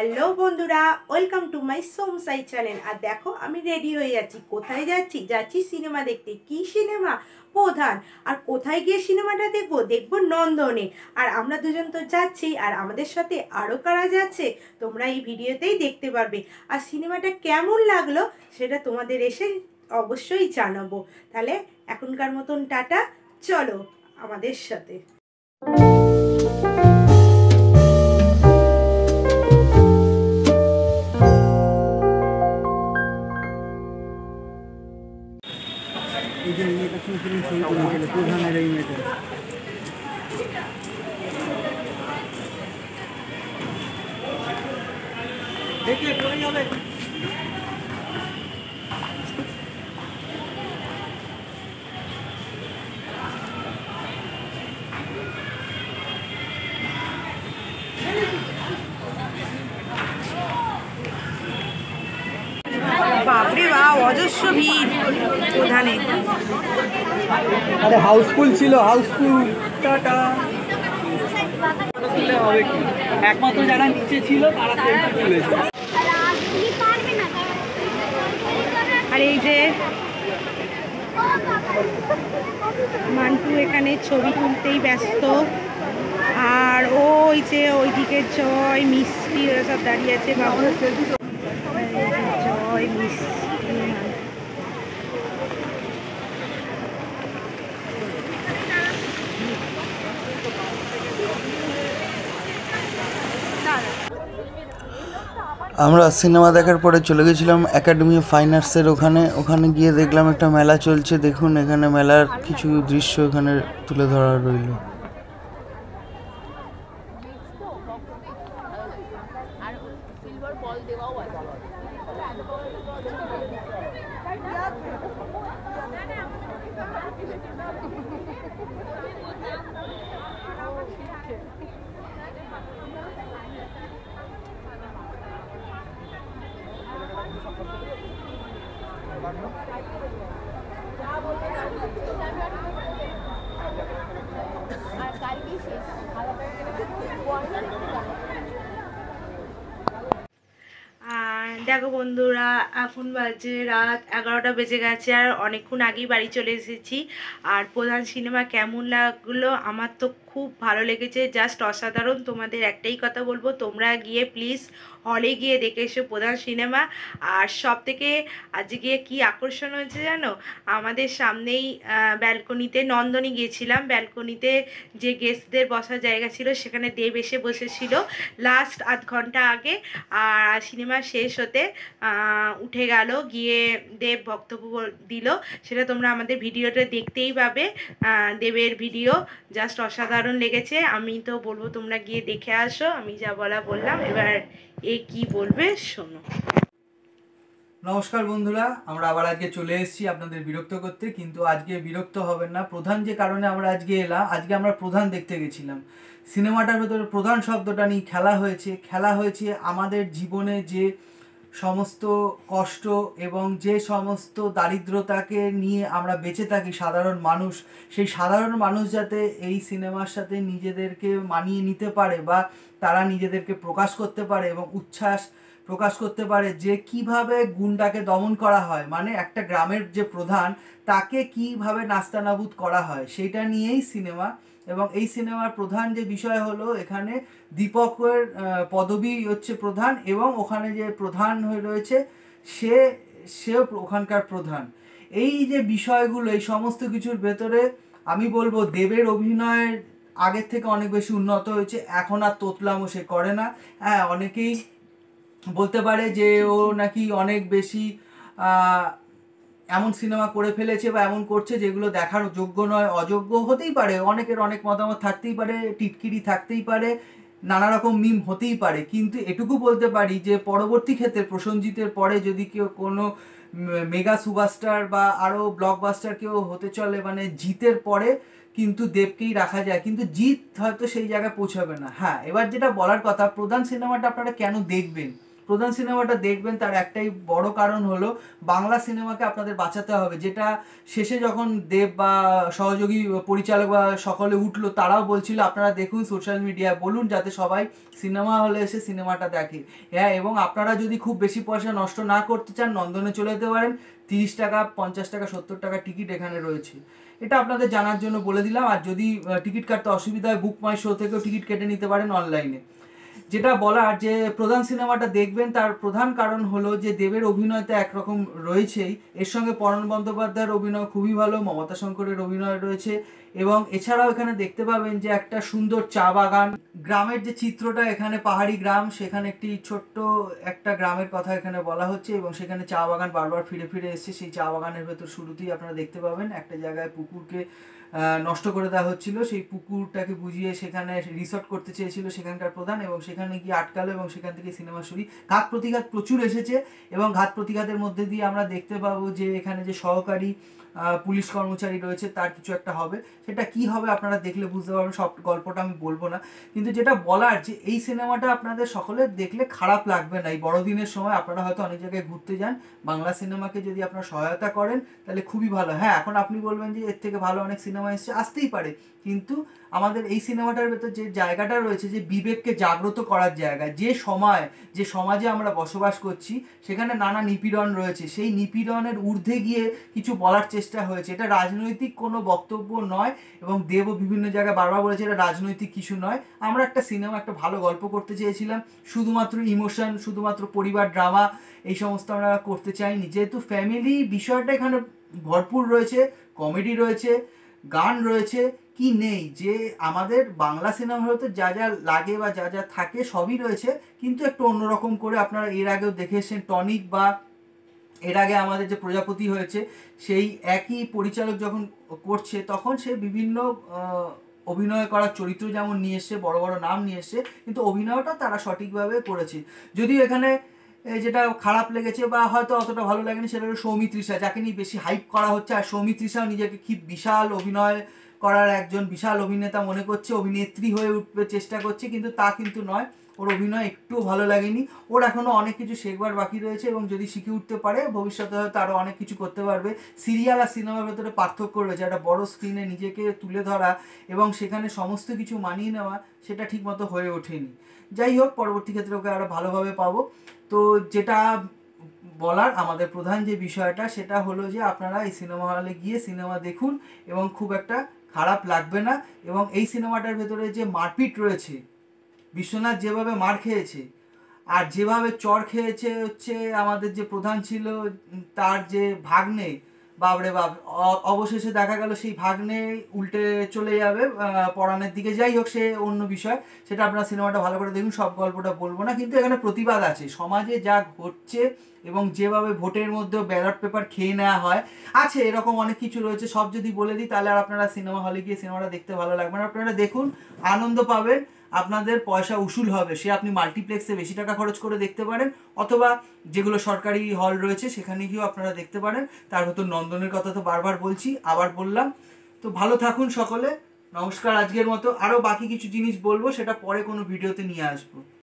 Hello বন্ধুরা, welcome to my সোমসাই channel. আর দেখো আমি রেডি হয়ে যাচ্ছি। কোথায় যাচ্ছি সিনেমা দেখতে। কি সিনেমা? প্রধান। আর কোথায় গিয়ে সিনেমাটা দেখবো নন্দনে। আর আমরা দুজন তো যাচ্ছি, আর আমাদের সাথে আরও কারা যাচ্ছে তোমরা এই ভিডিওতেই দেখতে পারবে। আর সিনেমাটা কেমন লাগলো সেটা তোমাদের এসে অবশ্যই জানাবো। তাহলে এখনকার মতন টাটা, চলো আমাদের সাথে। প্রধানের এই মেয়েটা দেখলে পড়ে যাবে। বাপরে বাপ, অজস্র ভিড় প্রধানে। আরে হাউসফুল ছিল, হাউসফুল। টাটা। হবে কি, একমাত্র যারা নিচে ছিল তারা সেলফি তুলেছে। আর এই যে মান্টু এখানে ছবি তুলতেই ব্যস্ত। আর ওই যে ওইদিকে জয় মিষ্টি ওরা সব দাঁড়িয়ে আছে। বাবু জয় মিষ্টি। আমরা সিনেমা দেখার পরে চলে গেছিলাম একাডেমি অফ ফাইন আর্টসের ওখানে গিয়ে দেখলাম একটা মেলা চলছে। দেখুন এখানে মেলার কিছু দৃশ্য এখানে তুলে ধরা রইল। দেখো বন্ধুরা, এখন বাজে রাত 11টা বেজে গেছে, আর অনেকক্ষণ আগেই বাড়ি চলে এসেছি। আর প্রধান সিনেমা কেমন লাগলো? আমার তো খুব ভালো লেগেছে, জাস্ট অসাধারণ। তোমাদের একটাই কথা বলবো, তোমরা গিয়ে প্লিজ হলে গিয়ে দেখে এসো প্রধান সিনেমা। আর সব থেকে আজকে কি আকর্ষণ হয়েছে জানো? আমাদের সামনেই ব্যালকনিতে নন্দনে গিয়েছিলাম, ব্যালকনিতে যে গেস্টদের বসার জায়গা ছিল সেখানে দেব এসে বসেছিল লাস্ট আধ ঘন্টা আগে। আর সিনেমা শেষ হতে উঠে গেল, গিয়ে দেব বক্তব্য দিল। সেটা তোমরা আমাদের ভিডিওটা দেখতেই পাবে। দেবের ভিডিও জাস্ট অসাধারণ লেগেছে। আমি তো বলবো তোমরা গিয়ে দেখে আসো। আমি যা বলা বললাম, এবার এ কি বলবে শোনো। নমস্কার বন্ধুরা, আমরা আবার আজকে চলে এসেছি আপনাদের বিরক্ত করতে, কিন্তু আজকে বিরক্ত হবেন না। প্রধান যে কারণে আমরা আজকে এলাম, আজকে আমরা প্রধান দেখতে গেছিলাম। সিনেমাটার ভেতরে প্রধান শব্দটা নিয়ে খেলা হয়েছে আমাদের জীবনে যে সমস্ত কষ্ট এবং যে সমস্ত দারিদ্রতাকে নিয়ে আমরা বেঁচে থাকি সাধারণ মানুষ, সেই সাধারণ মানুষ যাতে এই সিনেমার সাথে নিজেদেরকে মানিয়ে নিতে পারে বা তারা নিজেদেরকে প্রকাশ করতে পারে এবং উচ্ছ্বাস প্রকাশ করতে পারে যে কিভাবে গুন্ডাকে দমন করা হয়, মানে একটা গ্রামের যে প্রধান তাকে কিভাবে নাস্তানাবুদ করা হয়, সেটা নিয়েই সিনেমা। এবং এই সিনেমার প্রধান যে বিষয় হলো, এখানে দীপকের পদবী হচ্ছে প্রধান, এবং ওখানে যে প্রধান হয়ে রয়েছে সেও ওখানকার প্রধান। এই যে বিষয়গুলো, এই সমস্ত কিছুর ভেতরে আমি বলবো দেবের অভিনয়ের আগের থেকে অনেক বেশি উন্নত হয়েছে। এখন আর তোতলামো সে করে না। হ্যাঁ, অনেকেই বলতে পারে যে ও নাকি অনেক বেশি এমন সিনেমা করে ফেলেছে বা এমন করছে যেগুলো দেখার যোগ্য নয়। অযোগ্য হতেই পারে, অনেকের অনেক মতামত থাকতেই পারে, টিটকিরি থাকতেই পারে, নানা রকম মিম হতেই পারে। কিন্তু এটুকু বলতে পারি যে পরবর্তী ক্ষেত্রে প্রসেনজিতের পরে যদি কেউ কোনো মেগা সুপারস্টার বা আরও ব্লকবাস্টার কেউ হতে চলে, মানে জিতের পরে কিন্তু দেবকেই রাখা যায়, কিন্তু জিৎ হয়তো সেই জায়গায় পৌঁছাবে না। হ্যাঁ, এবার যেটা বলার কথা, প্রধান সিনেমাটা আপনারা কেন দেখবেন? প্রধান সিনেমাটা দেখবেন তার একটাই বড় কারণ হলো বাংলা সিনেমাকে আপনাদের বাঁচাতে হবে, যেটা শেষে যখন দেব বা সহযোগী পরিচালক বা সকলে উঠলো তারাও বলছিল আপনারা দেখুন সোশ্যাল মিডিয়ায় বলুন যাতে সবাই সিনেমা হলে এসে সিনেমাটা দেখে। হ্যাঁ, এবং আপনারা যদি খুব বেশি পয়সা নষ্ট না করতে চান নন্দনে চলে যেতে পারেন, 30 টাকা 50 টাকা 70 টাকা টিকিট এখানে রয়েছে, এটা আপনাদের জানার জন্য বলে দিলাম। আর যদি টিকিট কাটতে অসুবিধা হয় বুক মাই শো থেকেও টিকিট কেটে নিতে পারেন অনলাইনে। যেটা বলার যে প্রধান সিনেমাটা দেখবেন তার প্রধান কারণ হলো যে দেবের অভিনয় তো একরকম রয়েছেই, এর সঙ্গে পরাণ বন্দ্যোপাধ্যায়ের অভিনয় খুবই ভালো, মমতা শঙ্করের অভিনয় রয়েছে, এবং এছাড়াও এখানে দেখতে পাবেন যে একটা সুন্দর চা বাগান, গ্রামের যে চিত্রটা এখানে পাহাড়ি গ্রাম, সেখানে একটি ছোট্ট একটা গ্রামের কথা এখানে বলা হচ্ছে, এবং সেখানে চা বাগান বারবার ফিরে ফিরে এসছে। সেই চা বাগানের ভেতর শুরুতেই আপনারা দেখতে পাবেন একটা জায়গায় পুকুরকে নষ্ট করে দেওয়া হচ্ছিল, সেই পুকুরটাকে বুঝিয়ে সেখানে রিসর্ট করতে চেয়েছিল সেখানকার প্রধান, এবং সেখানে গিয়ে আটকালো এবং সেখান থেকে সিনেমা শুরু। ঘাত প্রতিঘাত প্রচুর এসেছে, এবং ঘাত প্রতিঘাতের মধ্যে দিয়ে আমরা দেখতে পাবো যে এখানে যে সহকারী পুলিশ কর্মচারী রয়েছে তার কিছু একটা হবে, সেটা কি হবে আপনারা দেখলে বুঝতে পারবেন, সব গল্পটা আমি বলবো না। কিন্তু যেটা বলার যে এই সিনেমাটা আপনাদের সকলের দেখলে খারাপ লাগবে না। এই বড়দিনের সময় আপনারা হয়তো অনেক জায়গায় ঘুরতে যান, বাংলা সিনেমাকে যদি আপনারা সহায়তা করেন তাহলে খুবই ভালো। হ্যাঁ, এখন আপনি বলবেন যে এর থেকে ভালো অনেক সিনেমা এসছে, আসতেই পারে, কিন্তু আমাদের এই সিনেমাটার ভেতর যে জায়গাটা রয়েছে যে বিবেককে জাগ্রত করার জায়গা, যে সমাজে আমরা বসবাস করছি সেখানে নানা নিপীড়ন রয়েছে, সেই নিপীড়নের ঊর্ধ্বে গিয়ে কিছু বলার চেষ্টা হয়েছে। এটা রাজনৈতিক কোনো বক্তব্য নয়, এবং দেবও বিভিন্ন জায়গায় বারবার বলেছে এটা রাজনৈতিক কিছু নয়। আমরা একটা সিনেমা, একটা ভালো গল্প করতে চেয়েছিলাম, শুধুমাত্র ইমোশন, শুধুমাত্র পরিবার ড্রামা এই সমস্ত আমরা করতে চাইনি। যেহেতু ফ্যামিলি বিষয়টা এখানে ভরপুর রয়েছে, কমেডি রয়েছে, গান রয়েছে, কি নেই যে আমাদের বাংলা সিনেমা হয়তো যা যা লাগে বা যা যা থাকে সবই রয়েছে, কিন্তু একটু অন্যরকম করে। আপনারা এর আগেও দেখে এসেছেন টনিক, বা এর আগে আমাদের যে প্রজাপতি হয়েছে, সেই একই পরিচালক যখন করছে তখন সে বিভিন্ন অভিনয় করার চরিত্র যেমন নিয়ে এসছে, বড় বড় নাম নিয়ে এসছে, কিন্তু অভিনয়টা তারা সঠিকভাবে করেছে। যদিও এখানে যেটা খারাপ লেগেছে বা হয়তো অতটা ভালো লাগেনি সেটা হলো সৌমিত্রিষা, যাকে নিয়ে বেশি হাইপ করা হচ্ছে। আর সৌমিত্রিষাও নিজেকে কি বিশাল অভিনয় করার একজন বিশাল অভিনেতা মনে করছে, অভিনেত্রী হয়ে উঠতে চেষ্টা করছে, কিন্তু তা কিন্তু নয়। ওর অভিনয় একটুও ভালো লাগেনি, ওর এখনও অনেক কিছু শেখবার বাকি রয়েছে, এবং যদি শিখে উঠতে পারে ভবিষ্যতে হয়তো আরও অনেক কিছু করতে পারবে। সিরিয়াল আর সিনেমার ভেতরে পার্থক্য রয়েছে, একটা বড় স্ক্রিনে নিজেকে তুলে ধরা এবং সেখানে সমস্ত কিছু মানিয়ে নেওয়া, সেটা ঠিকমতো হয়ে ওঠেনি। যাই হোক, পরবর্তী ক্ষেত্রে ওকে আরও ভালোভাবে পাবো। তো যেটা বলার আমাদের প্রধান যে বিষয়টা সেটা হলো যে আপনারা এই সিনেমা হলে গিয়ে সিনেমা দেখুন, এবং খুব একটা খারাপ লাগবে না। এবং এই সিনেমাটার ভেতরে যে মারপিট রয়েছে, বিশ্বনাথ যেভাবে মার খেয়েছে আর যেভাবে চর খেয়েছে হচ্ছে আমাদের যে প্রধান ছিল তার যে ভাগ্নে, বাবরে বাপ, অবশেষে দেখা গেল সেই ভাগ্নে উল্টে চলে যাবে পরাণের দিকে। যাই হোক, সে অন্য বিষয়, সেটা আপনারা সিনেমাটা ভালো করে দেখুন, সব গল্পটা বলবো না। কিন্তু এখানে প্রতিবাদ আছে, সমাজে যা ঘটছে এবং যেভাবে ভোটের মধ্যেও ব্যালট পেপার খেয়ে নেওয়া হয় আছে, এরকম অনেক কিছু রয়েছে। সব যদি বলে দিই তাহলে আর আপনারা সিনেমা হলে গিয়ে সিনেমাটা দেখতে ভালো লাগবে না। আপনারা দেখুন, আনন্দ পাবেন, আপনাদের পয়সা উসুল হবে। সে আপনি মাল্টিপ্লেক্সে বেশি টাকা খরচ করে দেখতে পারেন, অথবা যেগুলো সরকারি হল রয়েছে সেখানে গিয়েও আপনারা দেখতে পারেন। তার ভেতর নন্দনের কথা তো বারবার বলছি, আবার বললাম। তো ভালো থাকুন সকলে, নমস্কার। আজকের মতো আরও বাকি কিছু জিনিস বলবো, সেটা পরে কোনো ভিডিওতে নিয়ে আসবো।